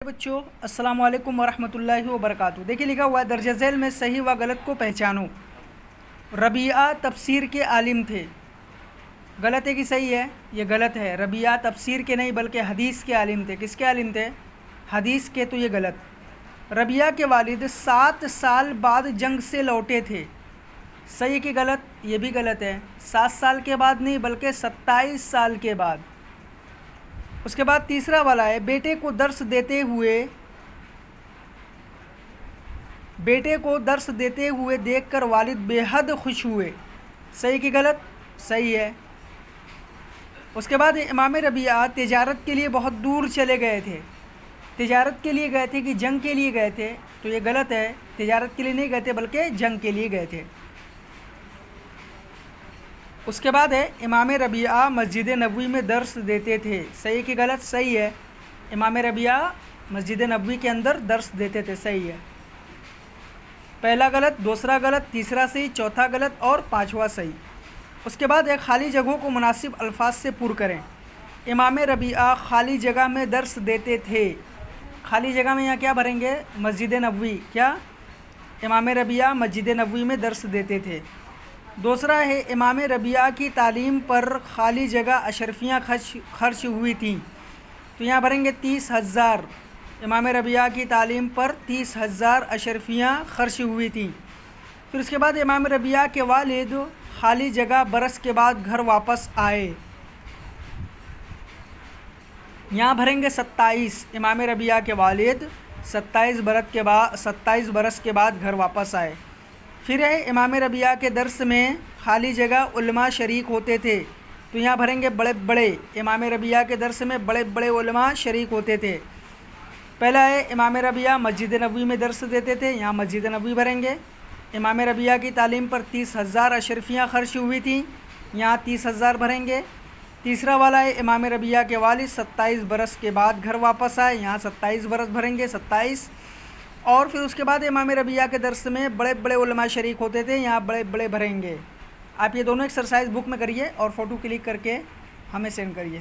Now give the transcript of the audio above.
بچوں السلام علیکم ورحمۃ اللہ وبرکاتہ۔ دیکھیے لکھا ہوا ہے درج ذیل میں صحیح و غلط کو پہچانو۔ ربیعہ تفسیر کے عالم تھے۔ غلط ہے کہ صحیح ہے؟ یہ غلط ہے۔ ربیعہ تفسیر کے نہیں بلکہ حدیث کے عالم تھے۔ کس کے عالم تھے؟ حدیث کے، تو یہ غلط۔ ربیعہ کے والد 7 سال بعد جنگ سے لوٹے تھے۔ صحیح کہ غلط؟ یہ بھی غلط ہے۔ 7 سال کے بعد نہیں بلکہ 27 سال کے بعد۔ اس کے بعد تیسرا والا ہے بیٹے کو درس دیتے ہوئے دیکھ کر والد بے حد خوش ہوئے۔ صحیح کہ غلط؟ صحیح ہے۔ اس کے بعد امام ربیعہ تجارت کے لیے بہت دور چلے گئے تھے۔ تجارت کے لیے گئے تھے کہ جنگ کے لیے گئے تھے؟ تو یہ غلط ہے۔ تجارت کے لیے نہیں گئے تھے بلکہ جنگ کے لیے گئے تھے۔ اس کے بعد ہے امام ربیعہ مسجد نبوی میں درس دیتے تھے۔ صحیح کہ غلط؟ صحیح ہے۔ امام ربیعہ مسجد نبوی کے اندر درس دیتے تھے۔ صحیح ہے۔ پہلا غلط، دوسرا غلط، تیسرا صحیح، چوتھا غلط اور پانچواں صحیح۔ اس کے بعد ہے خالی جگہوں کو مناسب الفاظ سے پر کریں۔ امام ربیعہ خالی جگہ میں درس دیتے تھے۔ خالی جگہ میں یہاں کیا بھریں گے؟ مسجد نبوی۔ کیا؟ امام ربیعہ مسجد نبوی میں درس دیتے تھے۔ دوسرا ہے امام ربیعہ کی تعلیم پر خالی جگہ اشرفیاں خرچ ہوئی تھیں۔ تو یہاں بھریں گے 30,000۔ امام ربیعہ کی تعلیم پر 30,000 اشرفیاں خرچ ہوئی تھیں۔ پھر اس کے بعد امام ربیعہ کے والد خالی جگہ برس کے بعد گھر واپس آئے۔ یہاں بھریں گے 27۔ امام ربیعہ کے والد 27 برس کے بعد گھر واپس آئے۔ پھر ہے امام ربیعہ کے درس میں خالی جگہ علماء شریک ہوتے تھے۔ تو یہاں بھریں گے بڑے۔ امام ربیعہ کے درس میں بڑے علماء شریک ہوتے تھے۔ پہلا ہے امام ربیعہ مسجد نبوی میں درس دیتے تھے۔ یہاں مسجد نبوی بھریں گے۔ امام ربیعہ کی تعلیم پر 30,000 اشرفیاں خرچ ہوئی تھیں۔ یہاں 30,000 بھریں گے۔ تیسرا والا ہے امام ربیعہ کے والد 27 برس کے بعد گھر واپس آئے۔ یہاں 27 برس بھریں گے، 27۔ اور پھر اس کے بعد امام ربیعہ کے درس میں بڑے علماء شریک ہوتے تھے۔ یہاں بڑے بھریں گے۔ آپ یہ دونوں ایکسرسائز بک میں کریے اور فوٹو کلک کر کے ہمیں سینڈ کریے۔